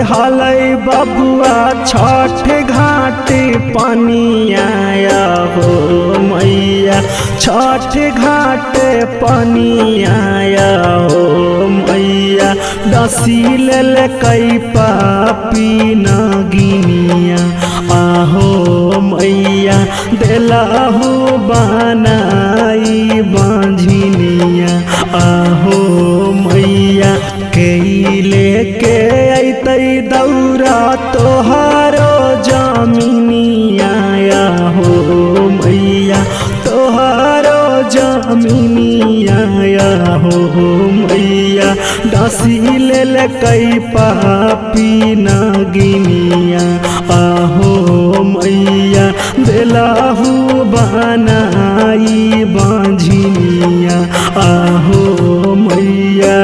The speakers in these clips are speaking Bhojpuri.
चढ़ल बबुआ छठ घाट पानी आया हो मैया, छठ घाट पानी आया हो मैया। डसी लेल कई पापी नगिनिया आहो मैया, देलहु बनाई बांझिनिया आहो मैया। के लेके अतै दौरा तोहारो जमीनिया हो मैया, तोहारो जमीनिया हो मैया। डसी लेल कई पापी नगिनिया आहो मैया, देलहु बनाई बांझिनिया आहो मैया।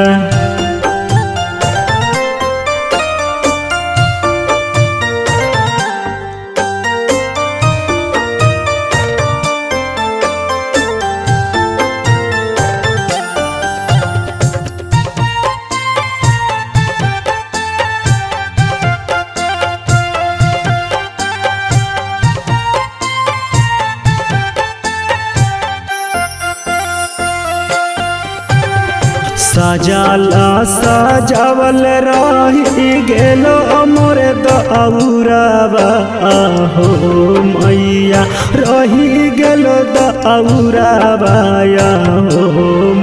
सजाला सजावल रही गेलो मोर दौरावा हो मैया, रही गेलो दौरावा हो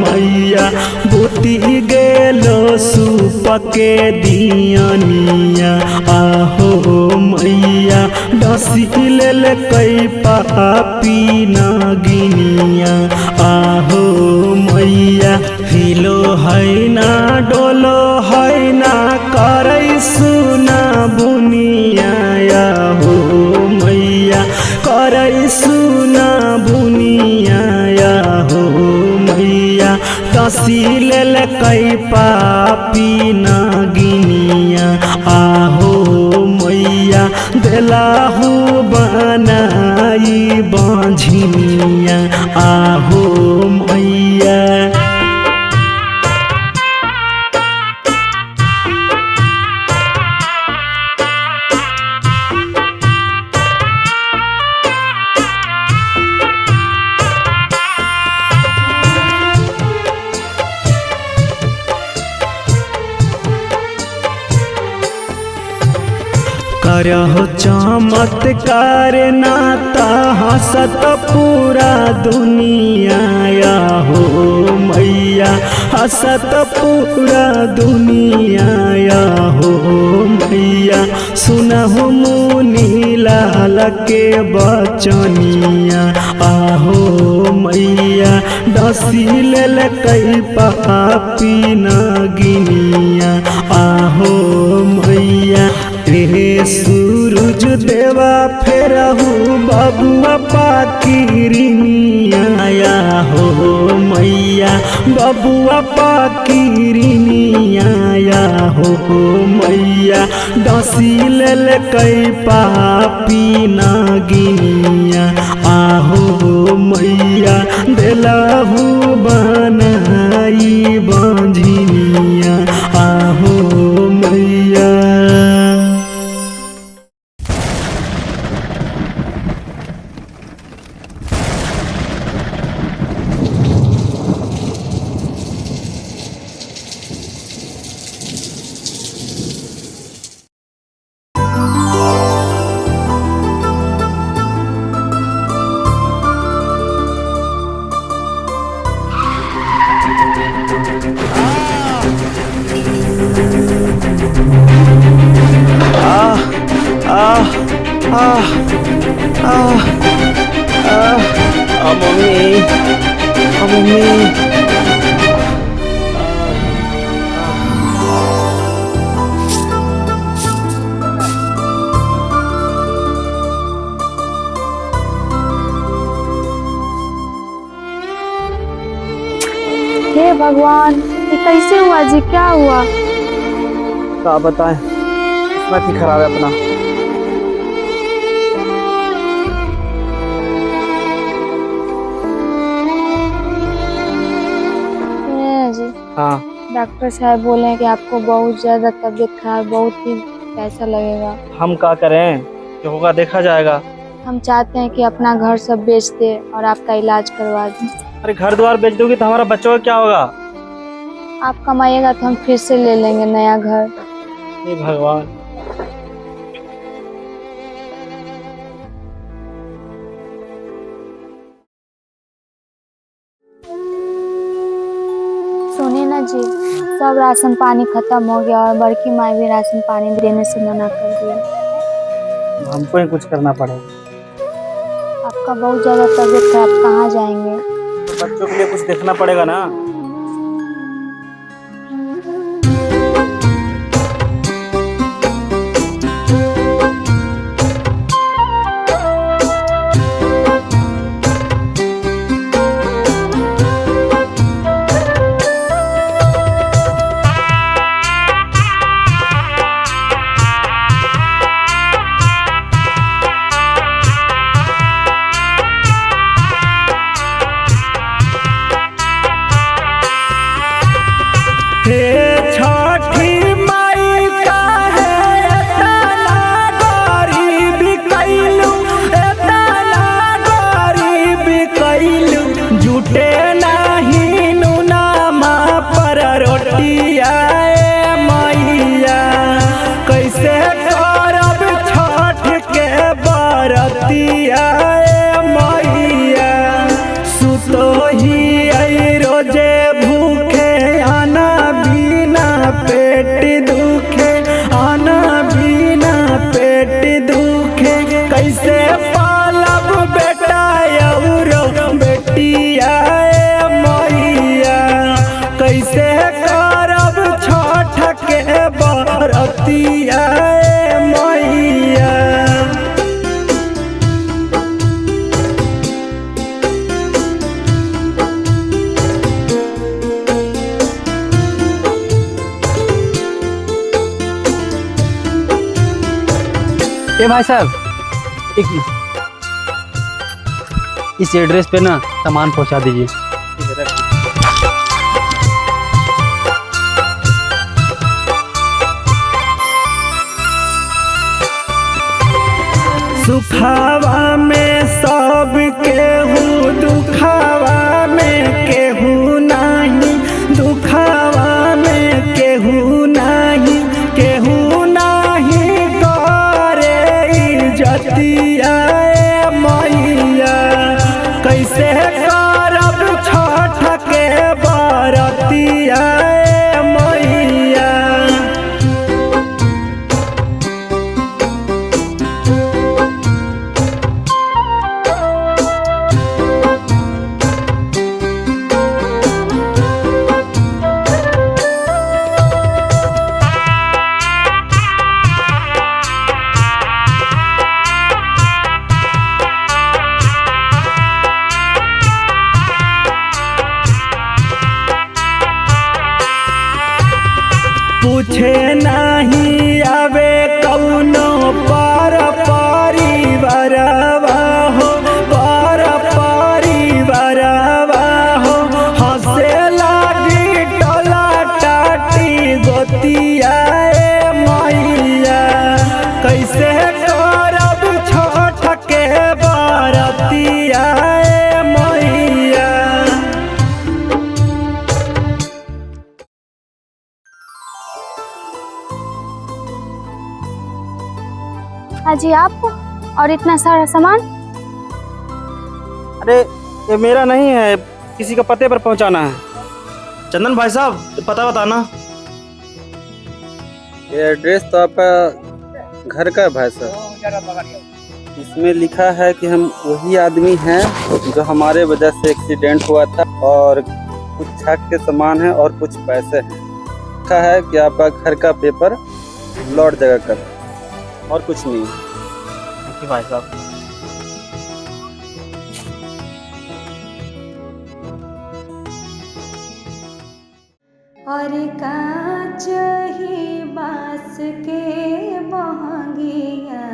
मैया। बूटी गेलो सुपके दियनिया आहो मैया, डसी लेल कई पापी नगिनिया आहो मैया। हिलो है ना डोलो है ना करे सुना बुनिया हो मैया, करे सुना बुनिया हो मैया। डसी लेल कई पापी नगिनिया आहो मैया, देलहु बनाई बांझिनिया आहो मैया। करहो चमत्कार नाता हंसत पूरा दुनिया हो मैया, हंसत पूरा दुनिया हो मैया। सुनहु मुनि लाल के बचनिया आहो मैया, डसी लेल कई पापी नगिनिया आहो मैया। रे सूरज देवा फेरहु बबुआ पाकिरिनिया हो मैया, बबुआ पाकिरिनिया हो मैया। डसी लेल कई पापी नगिनिया आहो मैया, देलहु बनाई बांझिनिया आहो मैया। मम्मी हे भगवान, ये कैसे हुआ जी? क्या हुआ? क्या बताएं, किस्मत ही खराब है अपना। जी हाँ, डॉक्टर साहब बोले हैं कि आपको बहुत ज्यादा तबीयत खराब, बहुत ही कैसा लगेगा। हम क्या करें, जो होगा देखा जाएगा। हम चाहते हैं कि अपना घर सब बेच दे और आपका इलाज करवा दें। अरे घर द्वार बेच दोगी तो हमारा बच्चों का क्या होगा? आप कमाइएगा तो हम फिर से ले लेंगे नया घर। हे भगवान। सुनिए ना जी, सब राशन पानी खत्म हो गया और बड़की माई भी राशन पानी देने से मना कर दिया। हमको ही कुछ करना पड़ेगा। आपका बहुत ज़्यादा तबीयत खराब, कहाँ जाएंगे? तो बच्चों के लिए कुछ देखना पड़ेगा ना। हे छठी माई काहे एतना गरीब कैलू, एतना गरीब कैलू, जुटे नाही नुनामा पर रोटिया मैया, कैसे करब छठ के बरतिया मैया, सुतो ही रोजे भूखे आना बिना पेट दुखे, आना बिना पेट दुखे, कैसे पालब बेटा औरो बेटिया मैया, कैसे करब छठ के बरतिया मैया। ए भाई साहब, इस एड्रेस पे ना सामान पहुंचा दीजिए। सुखावा में सब केहू, दुखावा में केहू नहीं, दुखावा में केहू नहीं, केहू नहीं करे इज्जतिया मैया, कैसे करब छठ के बरतिया मैया। पूछे नहीं आवे कौनो पर परिवारवा हो, पर परिवारवा हो, हंसे लागी टोला टाटी गोतिया मैया, कैसे करब छठ के बरतिया मैया। अजी आप और इतना सारा सामान? अरे ये मेरा नहीं है, किसी का पते पर पहुंचाना है। चंदन भाई साहब, पता बताना। ये एड्रेस तो आपका घर का है भाई साहब। इसमें लिखा है कि हम वही आदमी हैं जो हमारे वजह से एक्सीडेंट हुआ था, और कुछ छठ के सामान है और कुछ पैसे हैं। लिखा है कि आपका घर का पेपर लौट जाएगा कल, और कुछ नहीं। थैंक यू भाई साहब। और कांच ही बास के बहंगिया,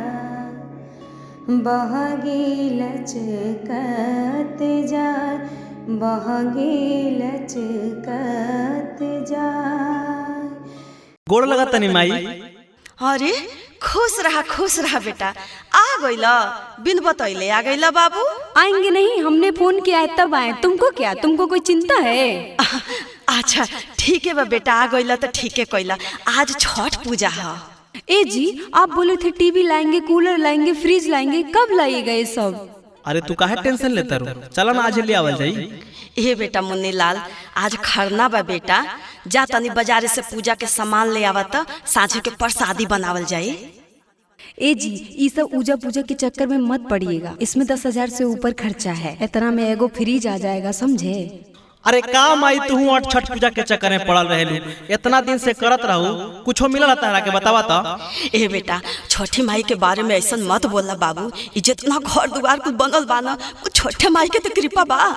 बहंगी लचकत जाए, बहंगी लचकत जाए। गोड़ लगा तनी माई। अरे खुश रहा बेटा। आ गईला बिन बतैले आ गईला बाबू। आएंगे नहीं, हमने फोन किया है तब आए। तुमको क्या, तुमको कोई चिंता है? अच्छा ठीक है बा बेटा, आ गईला तो ठीक है कइला। आज छठ पूजा है। ए जी, आप बोले थे टीवी लाएंगे, कूलर लाएंगे, फ्रिज लाएंगे, कब लाइएगा ये सब? अरे तू काहे टेंशन लेता रू, चला ना आज ले आवल जाई। ए बेटा मुन्नी लाल, आज खरना बा बेटा, जा तनी बाजारे से पूजा के सामान ले आवा त साँझे के प्रसादी बनावल जाई। ए जी, ये सब पूजा पूजा के चक्कर में मत पड़िएगा। इसमें 10,000 से ऊपर खर्चा है। इतना में एगो फ्रिज आ जाएगा, समझे? अरे काम आई तू और छठ पूजा के चक्कर में पड़ल रहेलू, इतना दिन से करत रहू, कुछो मिलल तारा के बतावा त। ए बेटा, छठी माई के बारे में ऐसा मत बोला बाबू। ई जितना घर दुआर कुछ बनल बा ना, वो छठे माई के तो कृपा बा।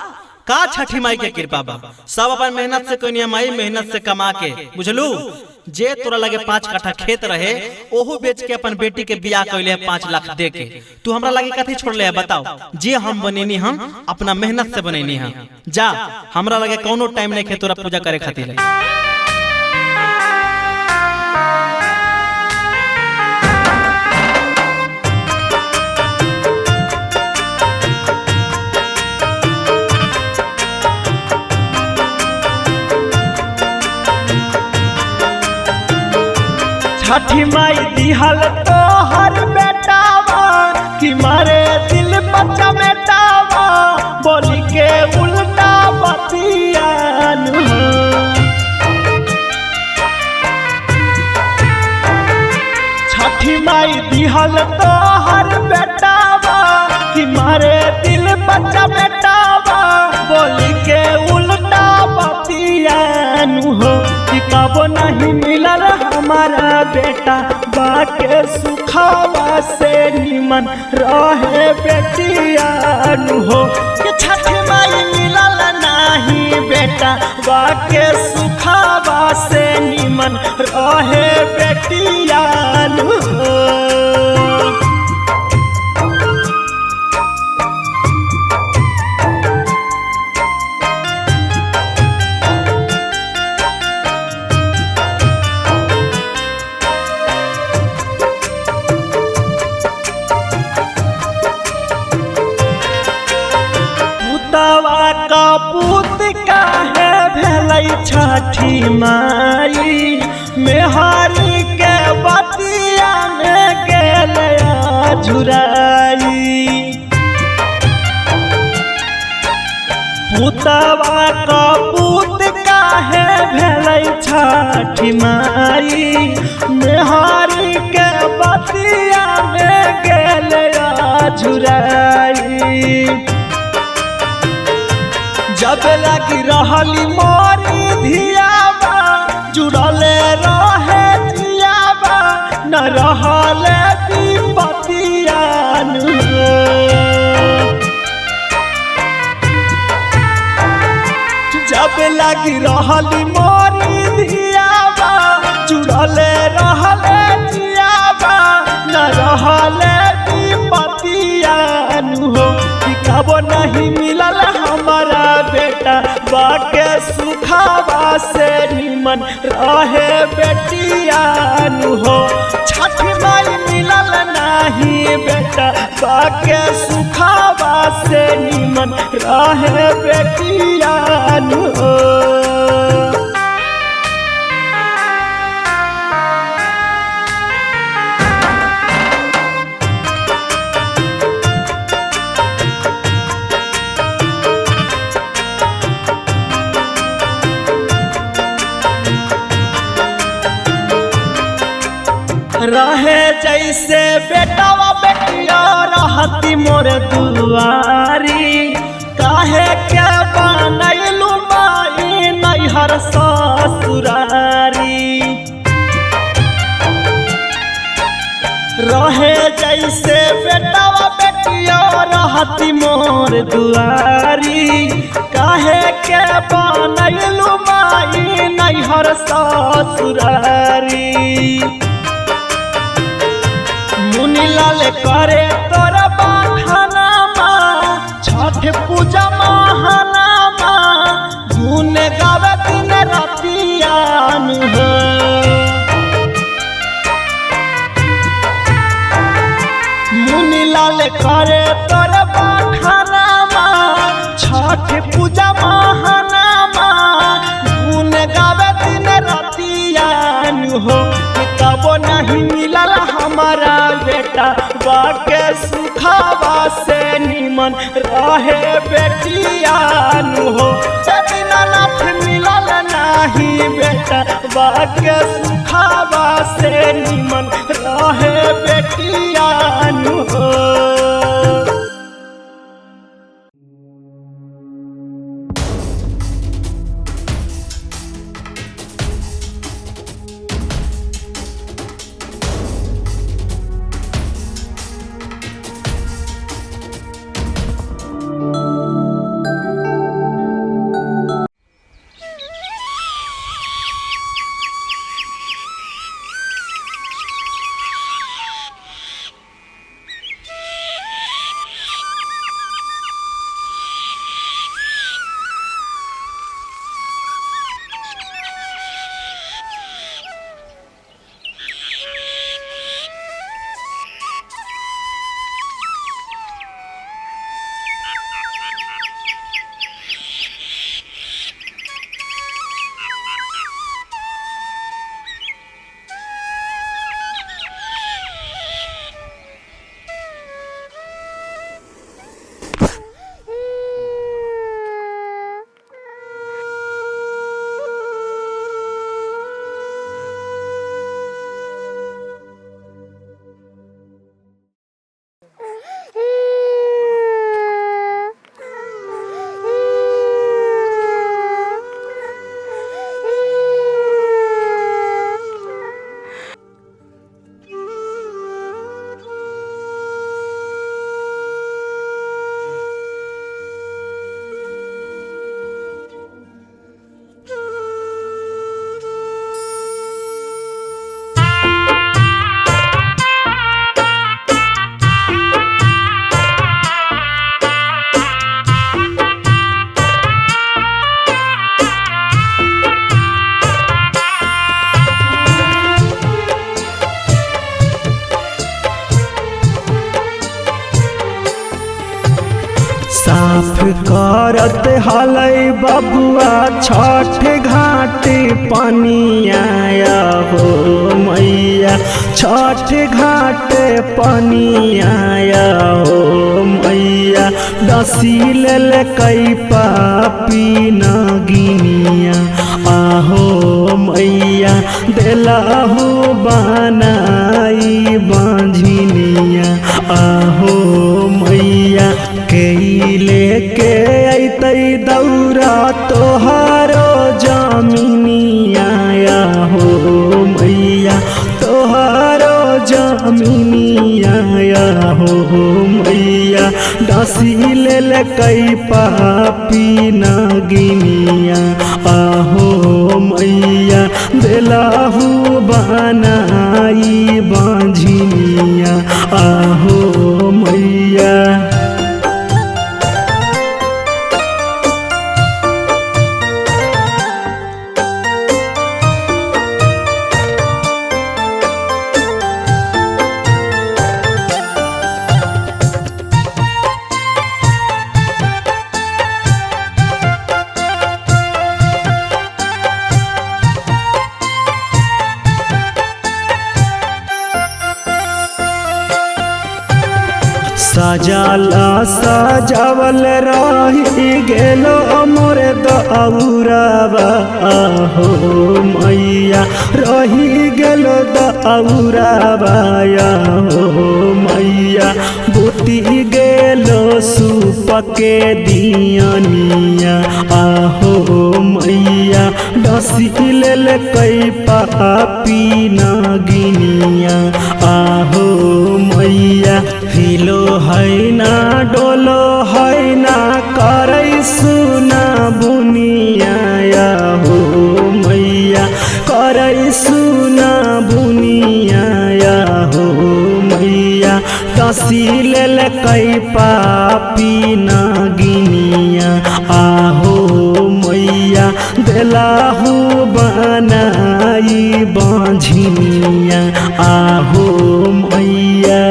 का छठी माई के कृपा बा? सब अपन मेहनत से कोई माई मेहनत से कमा के, बुझलू? जे तोरा लगे 5 कट्ठा खेत रहे, ओहू बेच के अपन बेटी के बियाह कइले 5 लाख दे के। तू हमरा लगे कथी छोड़ले है बताओ? जे हम बनेनी हम अपना मेहनत से बनेनी हम। जा, हमरा लगे कोनो टाइम नहीं खे तोरा पूजा करे खातिर। छठी माई दिहल तो हर बेटावा कि मारे दिल बच्चा बेटावा बोली के उल्टा बतियान। छठी माई दिहल तो हर बेटावा कि मारे दिल बच्चा बेटावा बोली के उल्टा बतियान हो। कि कब नहीं मिलल हमारा बेटा बाके सुखावा से निमन रहे बेटियान हो। कि छठ माई मिलल नहीं बेटा बाके सुखावा से निमन रहे बेटियान हो। पूत काहे भेलै छठी माई मेहरी के बतिया में गेलै झुराई। पुतवा का पूत काहे भेलै छठी माई मेहरी के बतिया में गेलै झुराई। जब लगी रहली मोरी धियाबा जुड़ले रहे जियाबा न रहले विपतियान। जब लगी रहली मोरी धियाबा जुड़ले रहले जियाबा न रहले विपतियान हो। कब नहीं मिलल हमारा बेटा बाके सुखावा से निमन रहे बेटियान हो। छठ माई मिलल नहीं बेटा बाके सुखावा से निमन रहे बेटियान हो। रहे जैसे बेटावा बेटिया रहती मोर दुआरी काहे के बनैलू माई नैहर ससुरारी। रहे जैसे बेटावा बेटिया रहती मोर दुआरी काहे के बनैलू माई नैहर ससुरारी। मुनीलाल करे तोर बहाना छठ पूजा महाना गुन गावे दिन रातियान हो। मुनि लाल करे तोर बखानामा छठ पूजा महानामा गुन गावे दिन रतियान हो तब नहीं मिलल हमारा बेटा बाके सुखावा से निमन रहे बेटियान हो दीनानाथ मिलल नहीं बेटा बाके सुखावा से निमन रहे बेटियान हो। साफ करत हलै बबुआ छठ घाट पानी आया हो मैया छठ घाट पानी आया हो मैया दसी लेल कई पापी नगिनिया आहो मैया देलाहू बनाई बांझिनिया आहो मैया के लेके अतै दौरा तोहारो जमीनिया हो मैया तोहारो जमीनिया हो मैया डसी लेल कई पापी नगिनिया आहो मैया देलाहू बनाई बांझिनिया आहो मैया। सजाला सजावल रही गेलो मोर दौरावा हो मैया रही गेलो दौरावा हो मैया बुती गेलो सुपके दियनिया आहो मैया डसी लेल कई पापी नगिनिया आहो मैया हिलो है ना डोलो है ना करे सुना बुनिया हो मैया करे सुना बुनिया हो मैया दसी लेल कई पापी नगिनिया आहो मैया देलाहू बनाई बांझिनिया आहो मैया।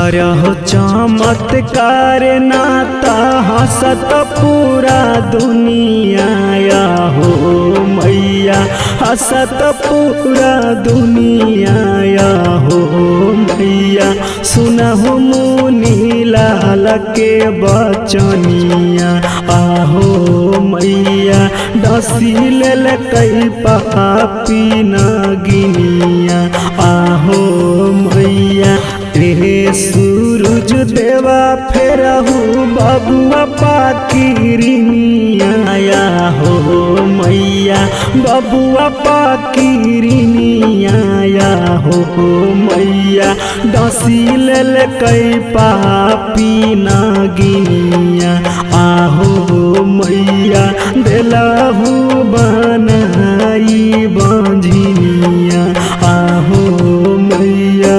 करहो चमत्कार नाता हंसत पूरा दुनिया हो मैया, हंसत पूरा दुनिया हो मैया। सुनहु मुनि लाल के बचनिया आहो मैया, डसी लेल कई पापी नगिनिया आहो मैया। रे सूरज देवा फेरहु बबुआ पाकिरनिया हो मैया, बबुआ पाकिरनिया हो मैया। डसी लेल कई पापी नगिनिया आहो मैया, देलहु बनाई बंझनिया आहो मैया।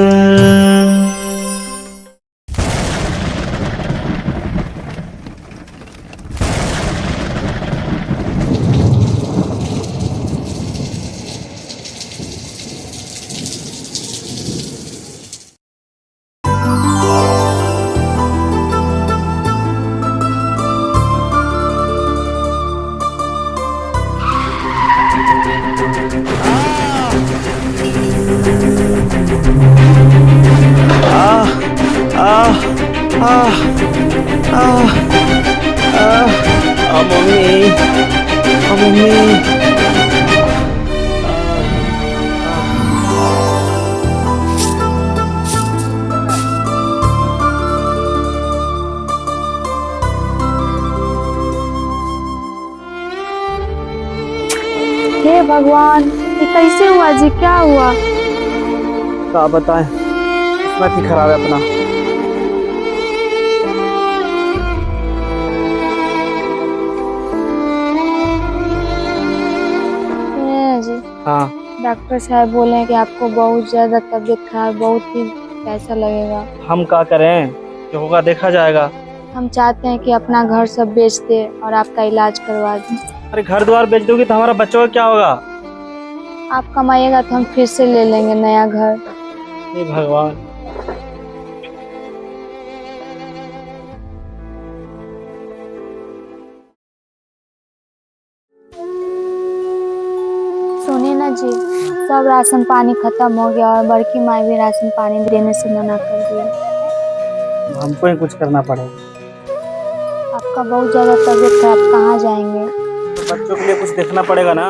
मम्मी हे भगवान, ये कैसे हुआ जी? क्या हुआ? क्या बताएं, किस्मत ही खराब है अपना। हाँ, डॉक्टर साहब बोले हैं कि आपको बहुत ज्यादा तबीयत खराब, बहुत ही पैसा लगेगा। हम क्या करें, जो होगा देखा जाएगा। हम चाहते हैं कि अपना घर सब बेच दे और आपका इलाज करवा दें। अरे घर द्वार बेच दोगी तो हमारा बच्चों का क्या होगा? आप कमाइएगा तो हम फिर से ले लेंगे नया घर। हे भगवान। सुनिए ना जी, सब राशन पानी खत्म हो गया और बड़की माई भी राशन पानी देने से मना कर दिया। हमको ही कुछ करना पड़ेगा। आपका बहुत ज्यादा तबीयत खराब, कहाँ जाएंगे? तो बच्चों के लिए कुछ देखना पड़ेगा ना।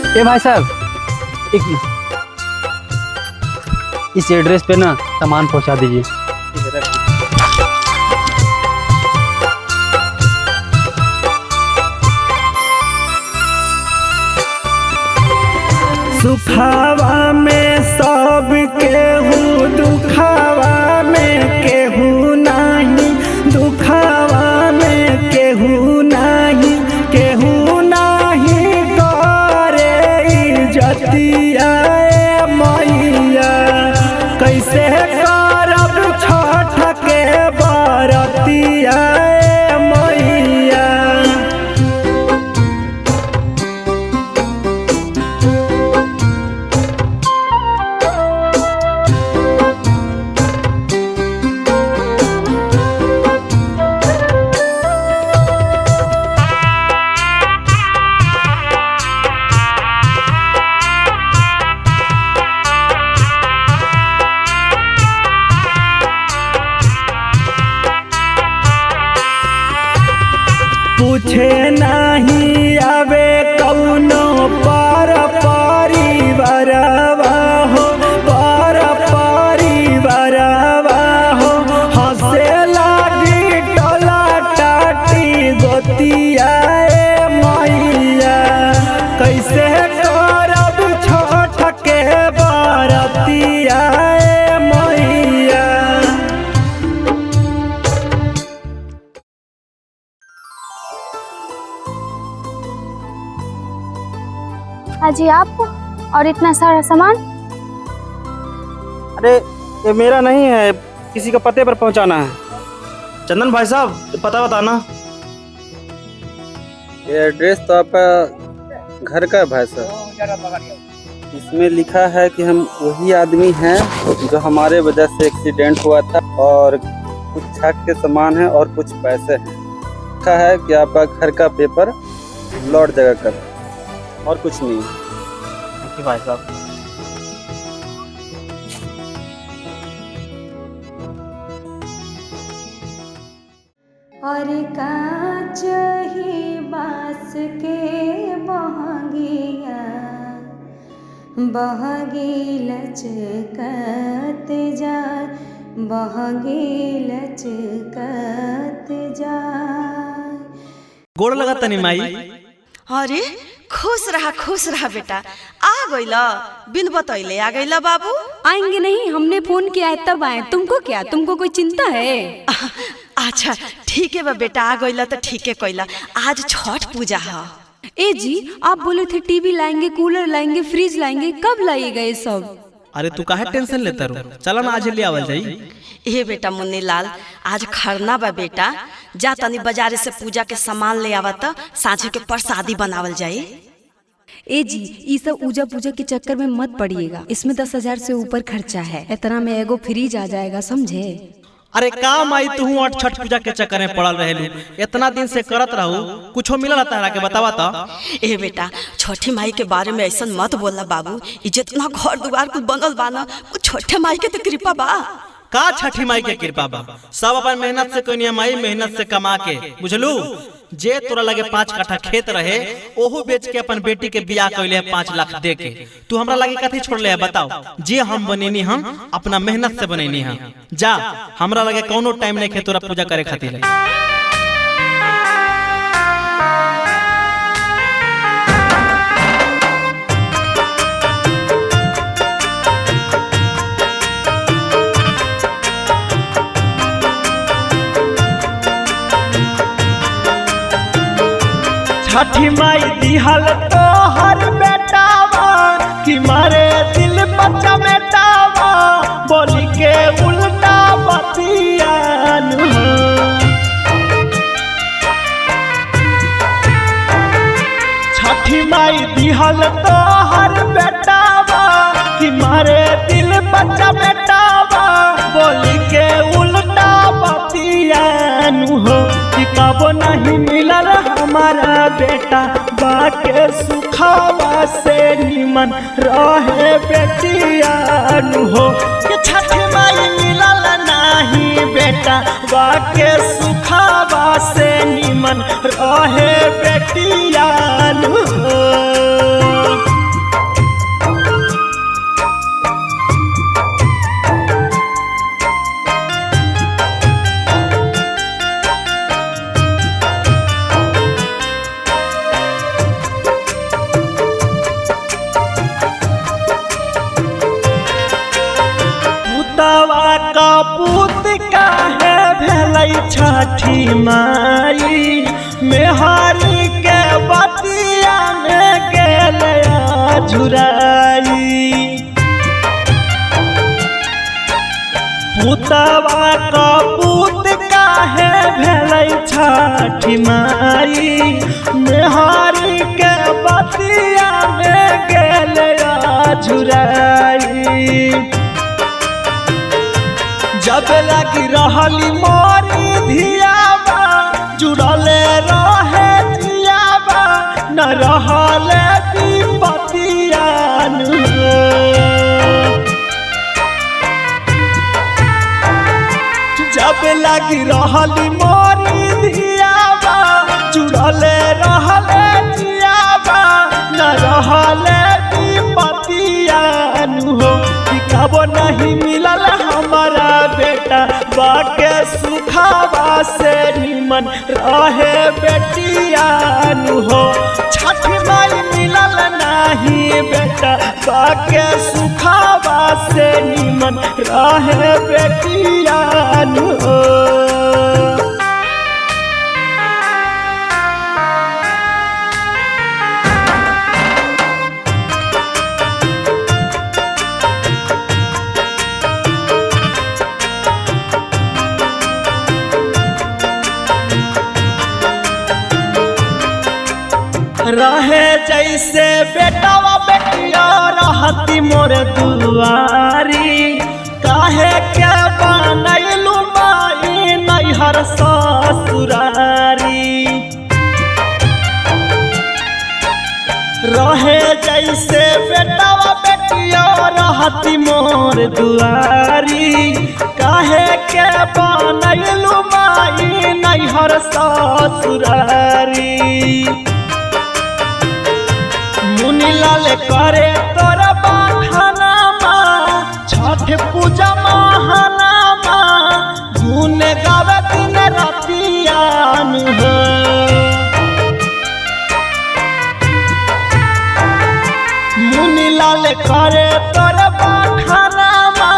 ए भाई साहब, इस एड्रेस पे ना सामान पहुंचा दीजिए। सुखावा में सब केहू, दुखावा में केहू नहीं, दुखावा में केहू नहीं, केहू नहीं करे पूछे नहीं आवे कौनो पर परिवारवा हो, पर परिवारवा हो। हंसे लागी टोला टाटी गोतिया मैया, कैसे करब छोट के बरतिया मैया। अजी आप और इतना सारा सामान? अरे ये मेरा नहीं है, किसी का पते पर पहुंचाना है। चंदन भाई साहब पता बताना। ये एड्रेस तो आपका घर का है भाई साहब। इसमें लिखा है कि हम वही आदमी हैं जो हमारे वजह से एक्सीडेंट हुआ था, और कुछ छाक के सामान है और कुछ पैसे हैं। लिखा है कि आपका घर का पेपर लौट जगह कर, और कुछ नहीं। थैंक यू भाई साहब। और कांच ही बास के बहंगिया बहगी लचकत जाए, बहगी लचकत जाए। गोड़ लगा तनी माई। अरे खुश रहा बेटा। आ गइला बिन बतैले आ गइला बाबू। आएंगे नहीं, हमने फोन किया है तब आए। तुमको क्या, तुमको कोई चिंता है? अच्छा ठीक है बा बेटा, आ गइला तो ठीक है कइला। आज छठ पूजा है। ए जी, आप बोले थे टीवी लाएंगे, कूलर लाएंगे, फ्रिज लाएंगे, कब लाइएगा ये सब? अरे तू काहे टेंशन लेता रू, चला ना आज ले आवल जाई। ए बेटा मुन्नी लाल, आज खरना बा बेटा, जा तनी बाजारे से पूजा के सामान ले आवा त साँझ के प्रसादी बनावल जाई। ए जी, ये सब पूजा पूजा के चक्कर में मत पड़िएगा। इसमें 10,000 से ऊपर खर्चा है। इतना में एगो फ्रिज आ जाएगा, समझे? अरे का माई तू और छठ पूजा के चक्कर में पड़ल रहेलू, इतना दिन से करत रहू, कुछो मिलल तारा के बतावा त। ए बेटा, छठी माई के बारे में ऐसा मत बोलना बाबू। ई जितना घर दुआर कुछ बनल बा ना, वो छठे माई के तो कृपा बा। का छठी माई के कृपा बा? सब अपन मेहनत से कोई माई मेहनत से कमा के, बुझलू। जे तोरा लगे 5 कट्ठा खेत रहे, ओहू बेच के अपन बेटी के बियाह कइले 5 लाख दे के। तू हमरा लगे कथी छोड़ले है बताओ? जे हम बनेनी हम अपना मेहनत से बनेनी हम। जा, हमरा लगे कोनो टाइम नहीं खे तोरा पूजा करे खातिर। छठी माई दिहल तो हर बेटावा, कि मारे दिल बच्चा बेटावा, बोली के उल्टा बतियान। छठी माई दिहल तो हर बेटावा, कि मारे दिल बच्चा बेटावा, बोली के उल्टा बतियान हो। कि कब नहीं मिलल हमारा बेटा, बाके सुखावा से निमन रहे बेटियान हो। कि छठी माई मिलल नहीं बेटा, बाके सुखावा से निमन रहे बेटियान हो। का पूत काहे भेलै छठी माई, मेहारी के बतिया में गेल झुराई। पुतवा का पूत काहे भेलै छठी माई, मेहारी के बतिया में गेल झुराई। जब लगी रहली मोरी धियाबा, जुड़ले रहे जियाबा, न रहले विपतियान। जब लगी रहली मोरी धियाबा, जुड़ले सुखावा से निमन रहे बेटियान हो। छठ माई मिलल नाही बेटा बाके सुखावा से निमन रहे बेटियान हो। रहे जैसे बेटावा बेटिया रहती मोर दुआरी, काहे के बनैलू माई नैहर ससुरारी। रहे जैसे बेटावा बेटिया रहती मोर दुआरी, काहे के बनैलू माई नैहर ससुरारी। मुनीलाल करे तोर बखानामा छठ पूजा महानामा, गुन गावे दिन रातियान हो। मुनीलाल करे तोर बखानामा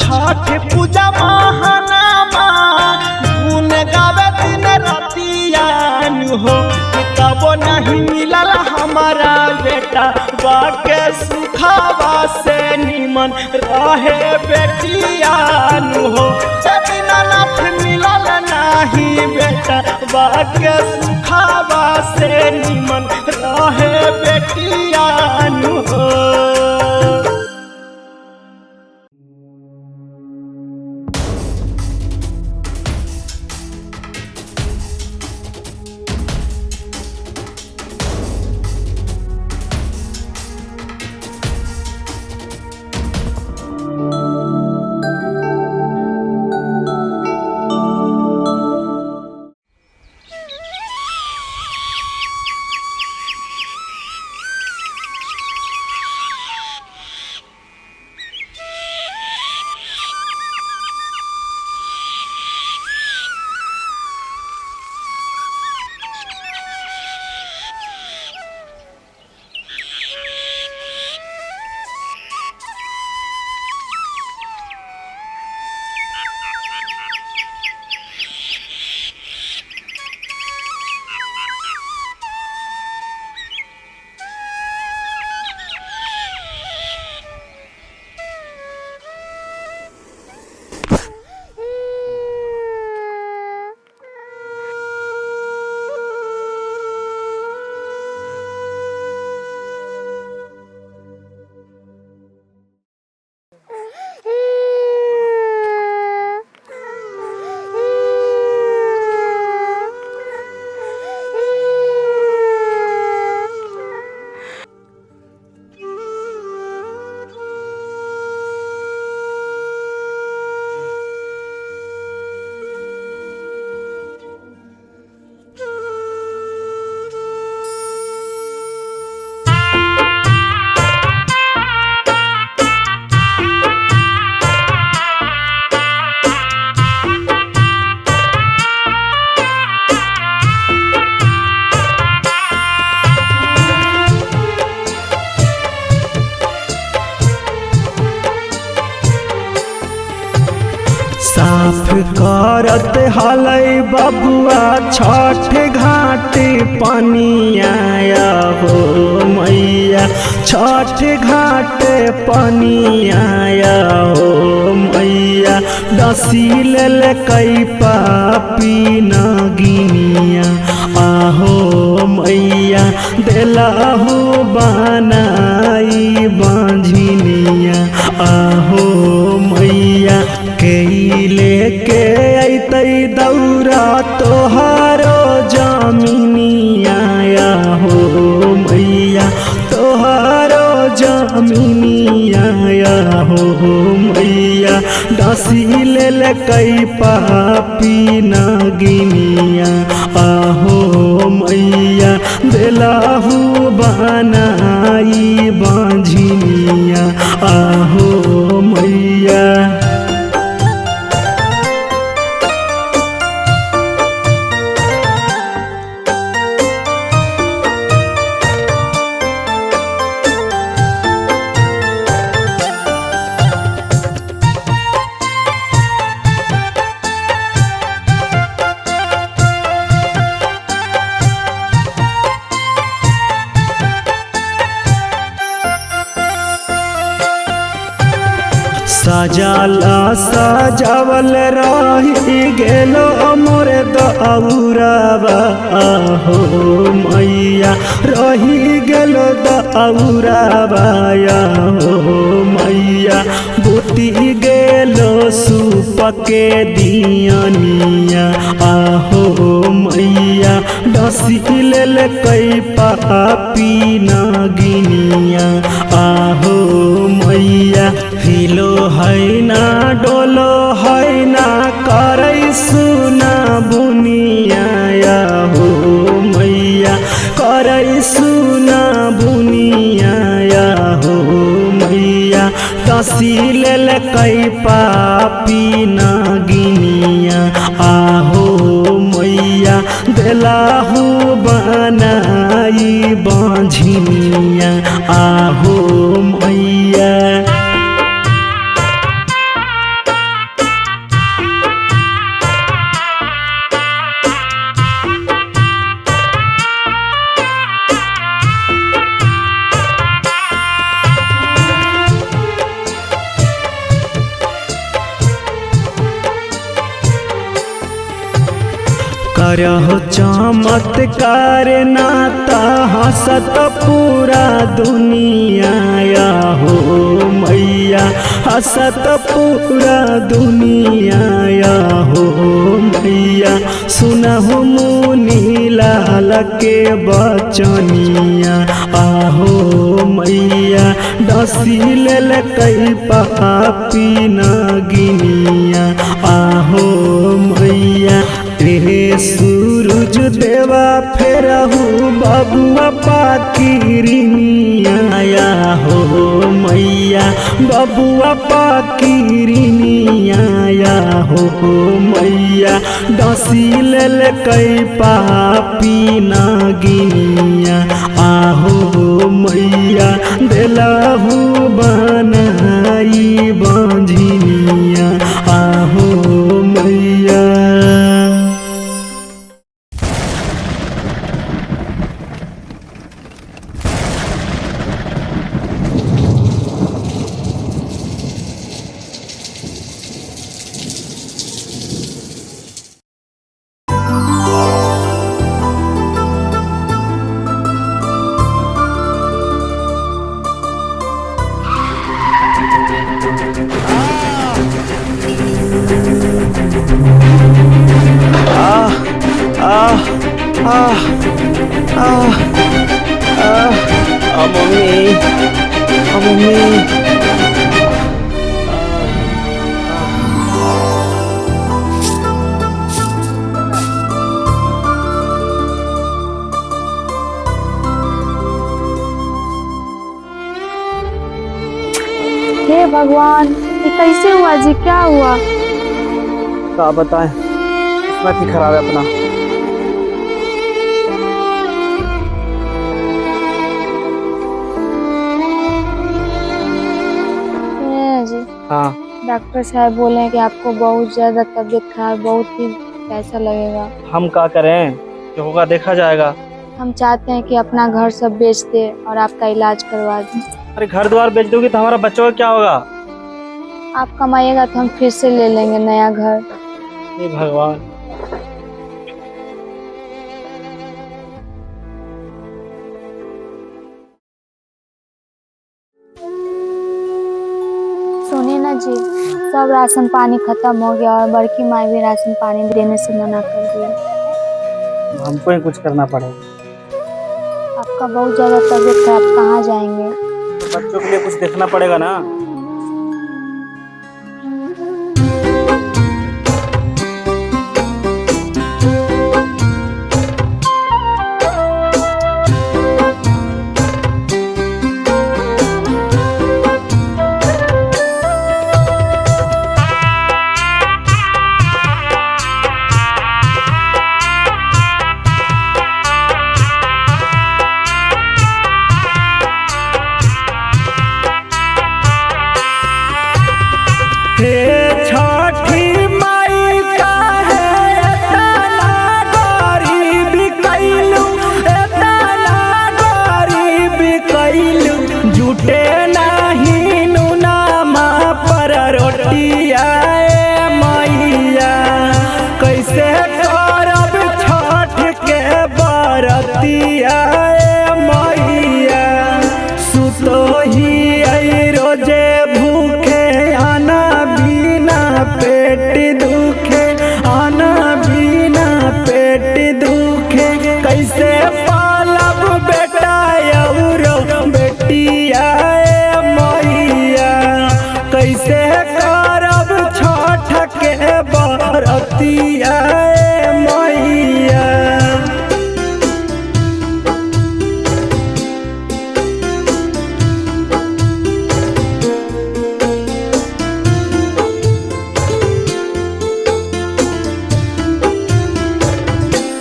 छठ पूजा महानामा, गुन गावे दिन रातियान हो। तबो नहीं मिलल हमारा बेटा बाके सुखावा से निमन रहे बेटियान हो। दीनानाथ मिलल नहीं बेटा बाके सुखावा से निमन रहे बेटियान हो। साफ करत हलै बबुआ छठ घाट पनिया हो मैया, छठ घाट पनिया हो मैया। डसील कई पापी नगिनिया आहो मैया, देलाहू बनाई बांझिनिया आहो मैया। कैले के अतै दौरा तोहारो जमीनिया हो मैया, तोहारो जमीनिया हो मैया। डसील कई पापी नगिनिया आहो मैया, देलाहू बनाई बांझिनिया आहो मैया। सजाला सजावल रही गेलो मोरे दौरावा हो मैया रही गेलो दौरावा हो मैया बुती गेलो सुपके दियनिया आहो मैया डसी लेल कई पापी नागिनिया आहो मैया हिलो है ना डोलो है ना करे सुना बुनिया हो मैया करे सुना बुनिया हो मैया डसी लेल कई पापी नागिनिया आहो मैया देलाहू बनाई बांझिनिया आहो मैया। करहो चमत्कार नाता हंसत पूरा दुनिया हो मैया हंसत पूरा दुनिया हो मैया सुनहु मुनि लाल के बचनिया आहो मैया डसी लेल कई पापी नागिनिया आहो मैया रे सूरज देवा फेरहू बबुआ पाकिरिनिया हो मैया बबुआ पाकिरिनिया हो मैया डसी लेल कई पापी नागिनिया आहो मैया देलाहू बनाई बांझिनिया आहो मैया। हे भगवान, ये कैसे हुआ जी? क्या हुआ? क्या बताएं, किस्मत ही खराब है अपना। जी हाँ, डॉक्टर साहब बोले हैं कि आपको बहुत ज्यादा तबीयत खराब, बहुत ही पैसा लगेगा। हम क्या करें, जो होगा देखा जाएगा। हम चाहते हैं कि अपना घर सब बेच दे और आपका इलाज करवा दें। अरे घर द्वार बेच दोगी तो हमारा बच्चों का क्या होगा? आप कमाइएगा तो हम फिर से ले लेंगे नया घर। हे भगवान। सुनिए ना जी, सब राशन पानी खत्म हो गया और बड़की माई भी राशन पानी देने से मना कर दिया। हमको ही कुछ करना पड़ेगा। आपका बहुत ज्यादा तबीयत खराब, कहाँ जाएंगे? बच्चों के लिए कुछ देखना पड़ेगा ना।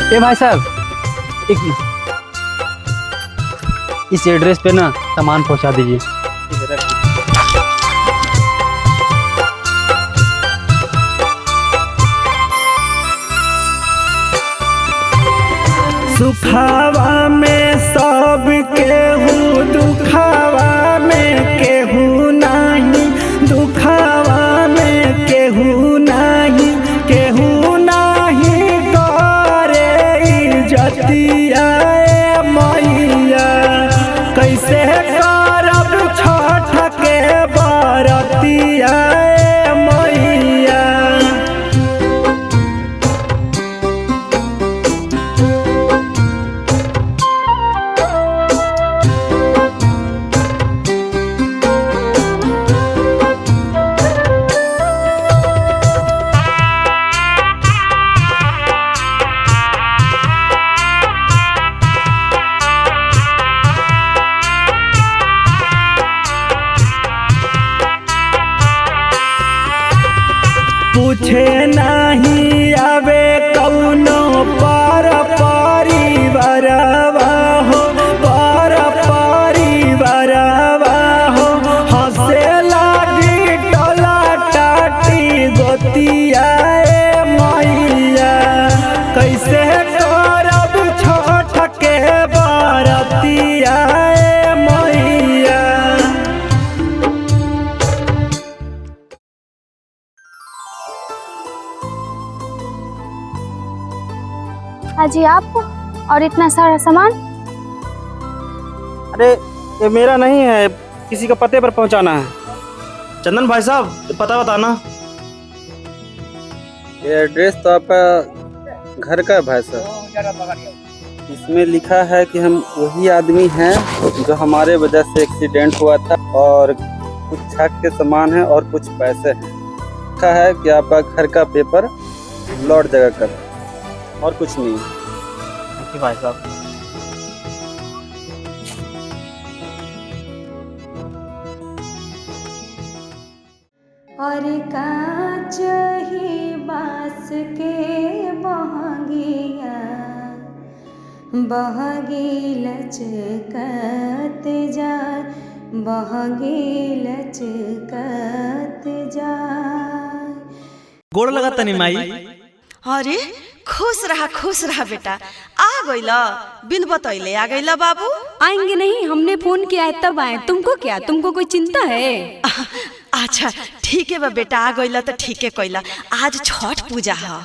ए भाई साहब, एक इस एड्रेस पे ना सामान पहुंचा दीजिए। सुखावा में सब केहू, दुखावा में केहू नाही, दुखावा में केहू नाही, केहू नाही करे इज्जतिया मैया। कैसे करब छठ के बरतिया मैया। पूछे नहीं आवे कौनो पर परिवारवा हो, पर परिवारवा हो। हंसे लागी टोला टाटी गोतिया मैया। कैसे करब छठ के बरतिया मैया। हाजी आप और इतना सारा सामान? अरे ये मेरा नहीं है, किसी का पते पर पहुंचाना है। चंदन भाई साहब, पता बताना। ये एड्रेस तो आपका घर का है भाई साहब। इसमें लिखा है कि हम वही आदमी हैं जो हमारे वजह से एक्सीडेंट हुआ था, और कुछ छठ के सामान है और कुछ पैसे हैं। लिखा है कि आपका घर का पेपर लौट जगह कर, और कुछ नहीं। भाई साहब, और कांच ही बास के बहंगिया, बहगी लचकत जाए, बहगी लचकत जाए। गोड़ लगा तनी माई। अरे खुश रहा बेटा। आ गइला, बिन बतैले आ गइला बाबू। आएंगे नहीं, हमने फोन किया है तब आए। तुमको क्या, तुमको कोई चिंता है? अच्छा ठीक है बा बेटा, आ गइला तो ठीक है कइला। आज छठ पूजा है।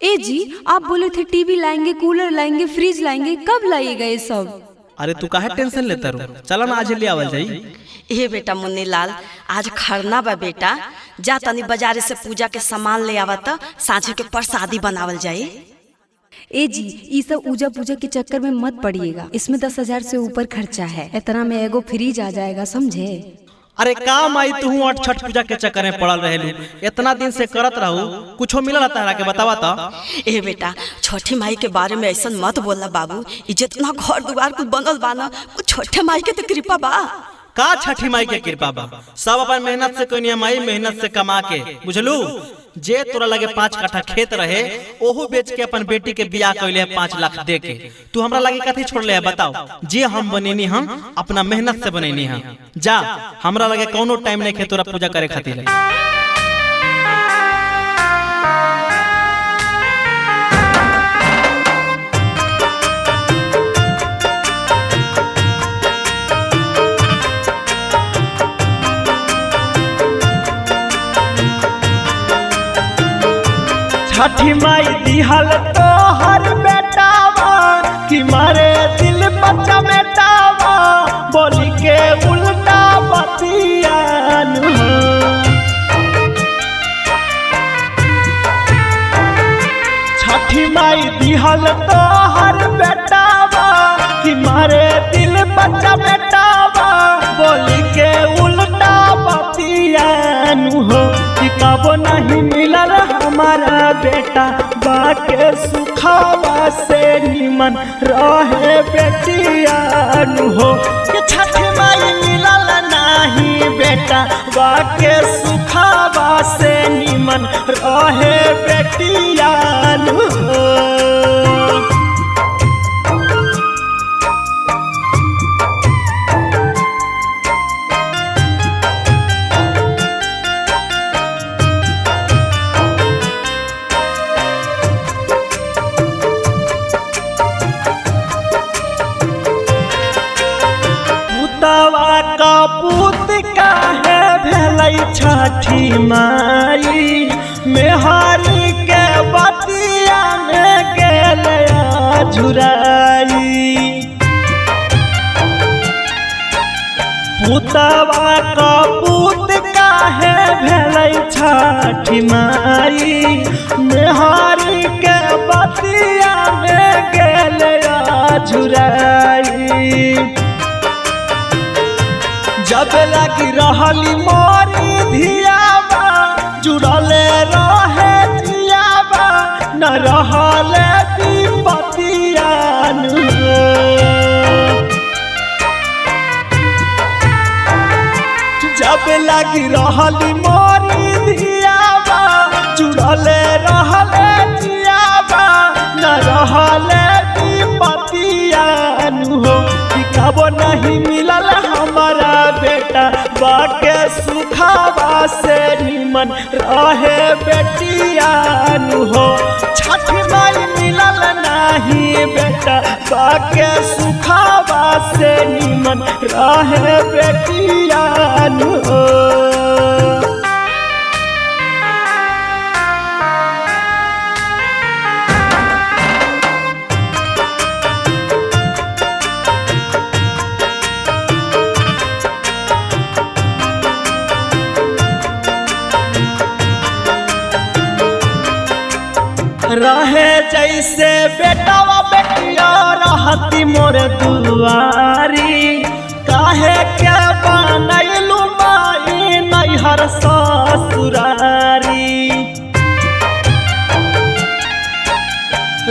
ए जी, आप बोले थे टीवी लाएंगे, कूलर लाएंगे, फ्रिज लाएंगे, कब लाइएगा ये सब? अरे तू काहे टेंशन लेता रो, चला ना आज ले आवल जाई। ए बेटा मुन्नी लाल, आज खरना बा बेटा, जा तनी बाजारे से पूजा के सामान ले आवा त साँझ के प्रसादी बनावल जाए। ए जी, ये सब पूजा पूजा के चक्कर में मत पड़िएगा। इसमें 10,000 से ऊपर खर्चा है। इतना में एगो फ्रिज आ जाएगा, समझे? अरे काम आई तू और छठ पूजा के चक्कर में पड़ल रहेलू। इतना दिन से करत रहू, कुछो मिलल तारा के बतावा त। ए बेटा, छठी माई के बारे में ऐसा मत बोलना बाबू। जितना घर दुआर कुछ बनल बा ना, वो छठे माई के तो कृपा बा। का छठी माई के कृपा बा? सब अपन मेहनत से कोई माई मेहनत से कमा के, बुझलू। जे तोरा लगे 5 कट्ठा खेत रहे, ओहू बेच के अपन बेटी के बियाह कैले 5 लाख दे के। तू हमरा लगे कथी छोड़ले है बताओ? जे हम बनेनी, हम अपना मेहनत से बनेनी हम। जा, हमरा लगे कोनो टाइम नहीं खे तोरा पूजा करे खातिर। छठी माई दिहल तो हर बेटावा, कि मारे दिल बच्चा बेटावा, बोली के उल्टा बतियान। छठी माई दिहल तो हर बेटावा, कि मारे दिल बच्चा बेटावा, बोली के उल्टा बतियान हो। कि कबो नहीं मिलल हमारा बेटा, बाके सुखावा से निमन रहे बेटियान हो। कि छठ माई मिलल नहीं बेटा, बाके सुखावा से निमन रहे बेटियान हो। छठी माई मेहारी के बतिया में गेले झुराई पुतवा का पुत काहे भेलै छठी माई मेहारी के बतिया में गेले झुराई जब लगी रहली मोरी धियाबा जुड़ले रहे जियाबा न रहले विपतियान जब लगी रहली मोरी धियाबा जुड़ले रहले जियाबा न रहले विपतियान हो कबो नहीं मिलल हमारा बेटा बाके सुखावा से निमन रहे बेटियान हो छठी माई मिलल नहीं बेटा बाके सुखावा से निमन रहे बेटियान हो। रहे जैसे बेटावा बेटिया रहती मोर दुआरी काहे के बनैलू माई नैहर ससुरारी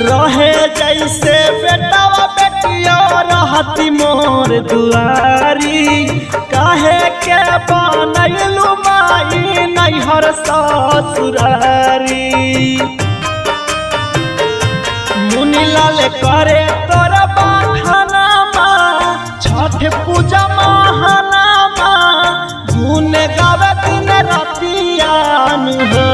रहे जैसे बेटावा बेटिया रहती मोर दुआरी काहे के बनैलू माई नैहर ससुरारी मुनीलाल करे तोरा बखानामा छठ पूजा महानामा गुन गावे दिन रातियान हो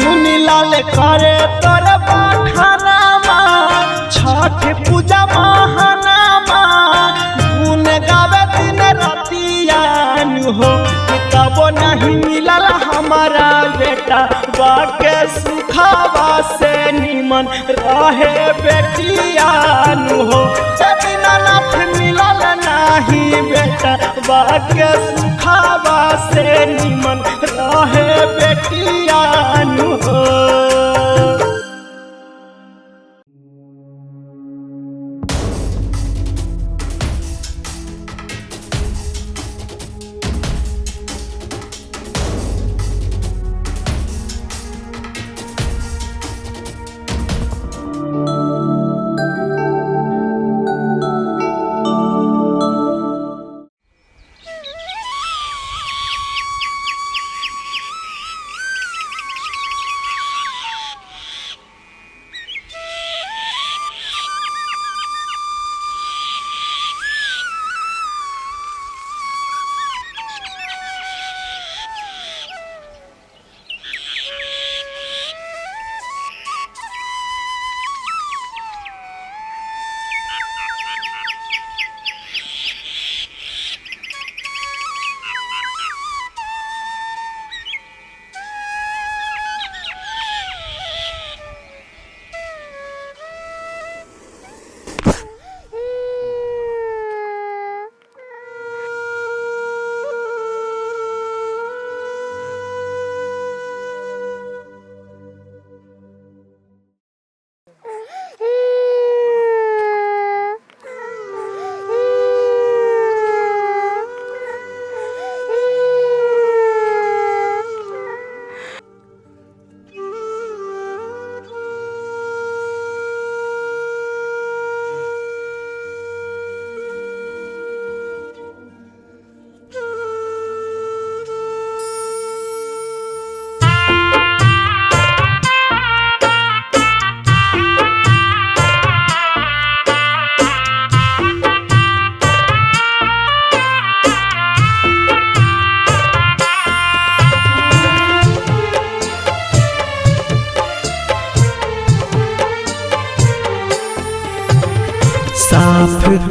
मुनीलाल करे तोरा बखानामा छठ पूजा महानामा गुन गावे दिन रातियान हो कबो नहीं मिलल हमारा बेटा बाके सुखावा से निमन रहे बेटियान हो दीनानाथ मिलल नहीं बेटा बाके सुखावा से निमन रहे बेटियान हो।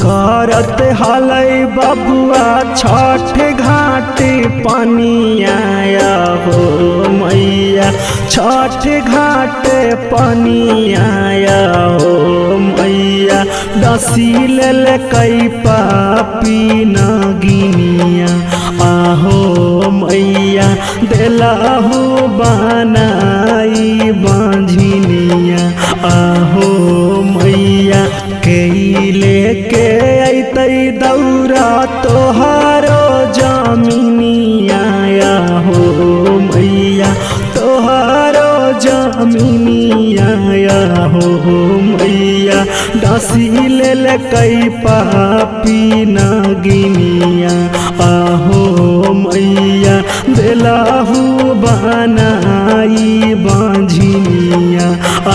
करत हलै बबुआ छठ घाट पानी आया हो मैया, छठ घाट पानी आया हो मैया। डसी लेल कई पापी नगिनिया आहो मैया, देलाहू बनाई बांझिनिया आहो मैया। के लेके अतै दौरा तोहारो जमीनिया हो मैया, तोहारो जमीनिया हो मैया। डसी लेल कई पापी नगिनिया आहो मैया, देलाहू बनाई बांझिनिया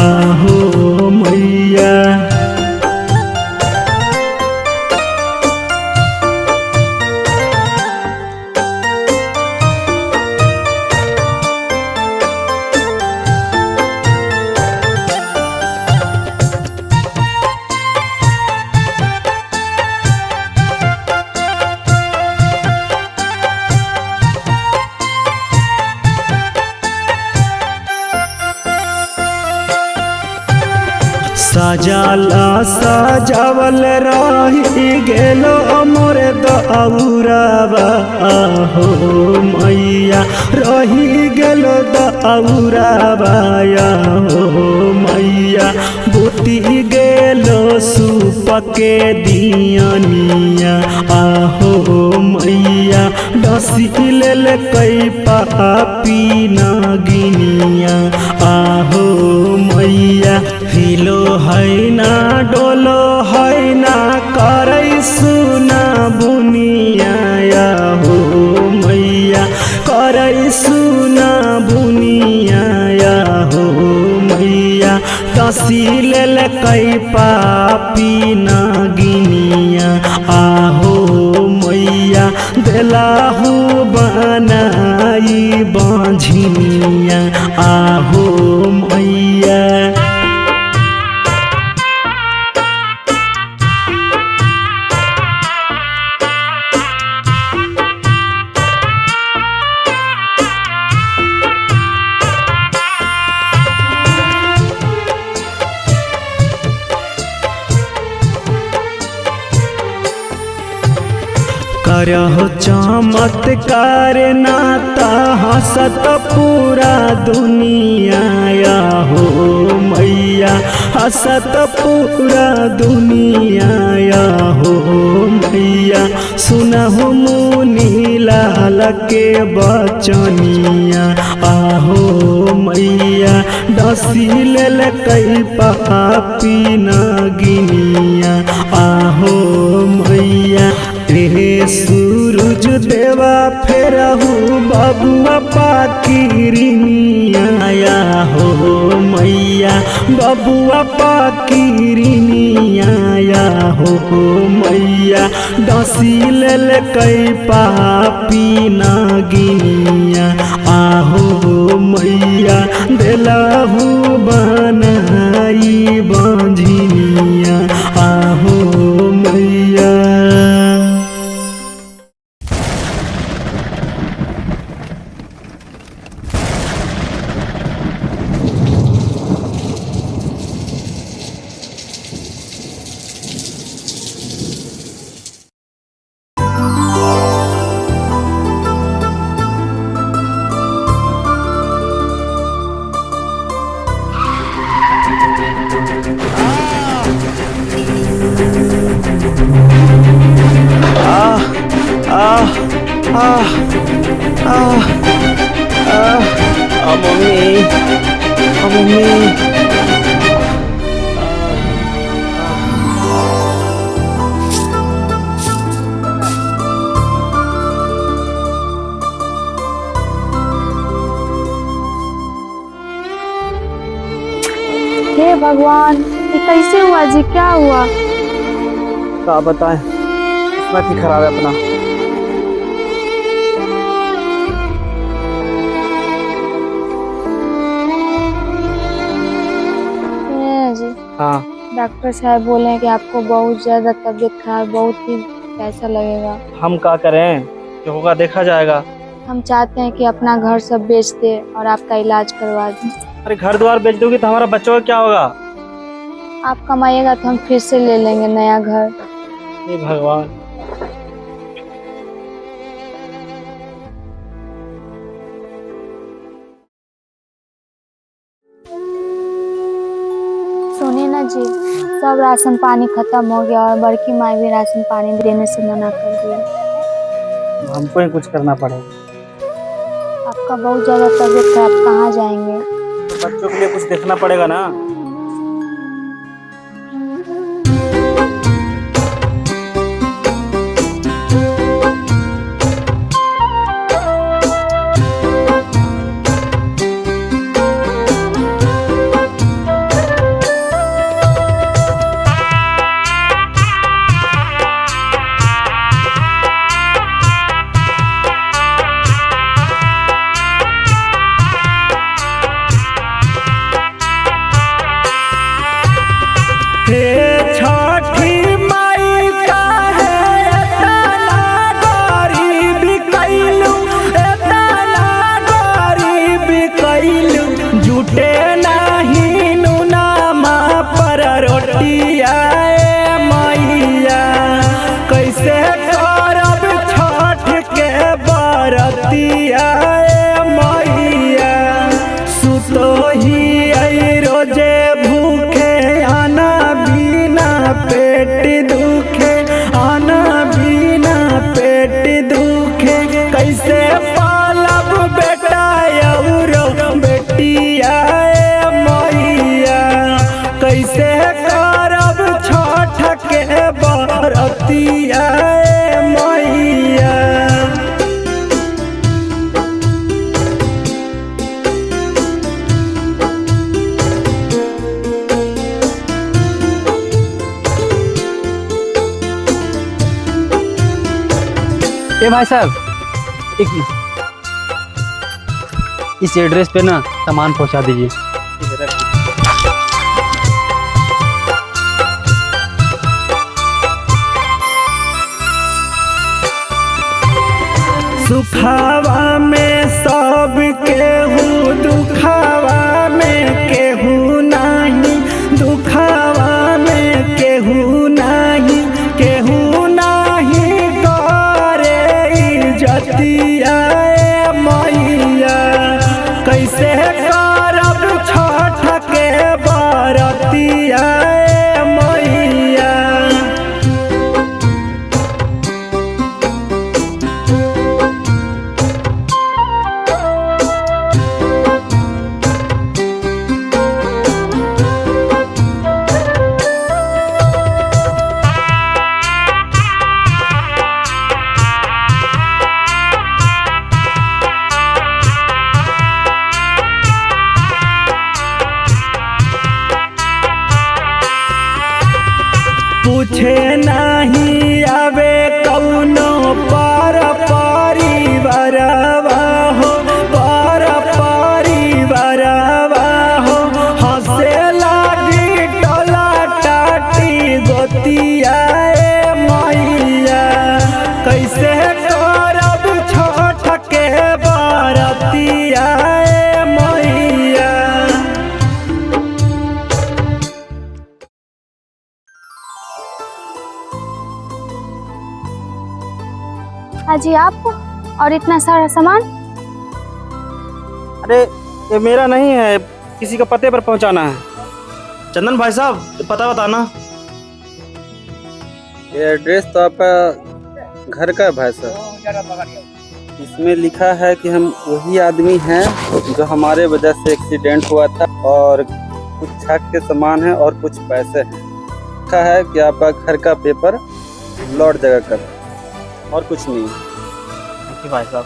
आहो मैया। सजाला सजावल रही गेलो मोर दौरावा हो मैया, रही गेलो दौरावा हो मैया। बूटी गेलो सुपके दियनिया आहो मैया, डसी लेल कई पापी नगिनिया आहो मैया। हिलो है ना डोलो है ना करे सुना बुनिया हो मैया, करे सुना बुनिया हो मैया। डसी लेल कई पापी नगिनिया आहो मैया, देलाहू बनाई बांझिनिया आहो मैया। करहो चमत्कार नाता हंसत पूरा दुनिया हो मैया, हंसत पूरा दुनिया हो मैया। सुनहु मुनि लाल के बचनिया आहो मैया, डसी लेल कई पापी नगिनिया आहो मैया। रे सूरज देवा फेरहू बबुआ पाकिरिनिया हो मैया, बबुआ पाकिरिनिया हो मैया। डसी लेल कई पापी नगिनिया आहो मैया, देलाहू बनाई बांझिनिया आहो मैया। हे भगवान, ये कैसे हुआ जी? क्या हुआ? क्या बताएं, किस्मत ही खराब है अपना। जी हाँ डॉक्टर साहब बोले हैं कि आपको बहुत ज़्यादा तबीयत खराब, बहुत ही पैसा लगेगा। हम क्या करें, जो होगा देखा जाएगा। हम चाहते हैं कि अपना घर सब बेच दे और आपका इलाज करवा दें। अरे घर द्वार बेच दोगी तो हमारा बच्चों का क्या होगा? आप कमाइएगा तो हम फिर से ले लेंगे नया घर। हे भगवान। सुनिए ना जी, सब राशन पानी खत्म हो गया और बड़की माई भी राशन पानी देने से मना कर दिया। हमको ही कुछ करना पड़ेगा। आपका बहुत ज़्यादा तबीयत खराब, कहाँ जाएंगे? तो बच्चों के लिए कुछ देखना पड़ेगा ना। ए भाई साहब, इस एड्रेस पे ना सामान पहुंचा दीजिए। सुखावा में सब केहू, दुखावा में केहू नहीं, दुखावा में केहू नहीं, केहू नहीं करे इज्जतिया मैया। कैसे करब छठ के बरतिया मैया। पूछे नहीं आवे कौनो पर परिवारवा हो, पर परिवारवा हो। हंसे लागी टोला टाटी गोतिया मैया। कैसे करब छठ के बरतिया मैया। अजी आप और इतना सारा सामान? अरे ये मेरा नहीं है, किसी का पते पर पहुंचाना है। चंदन भाई साहब, पता बताना। ये एड्रेस तो आपका घर का है भाई साहब। इसमें लिखा है कि हम वही आदमी हैं जो हमारे वजह से एक्सीडेंट हुआ था, और कुछ छठ के सामान है और कुछ पैसे हैं। लिखा है कि आपका घर का पेपर लौट जाएगा कल, और कुछ नहीं। भाई साहब।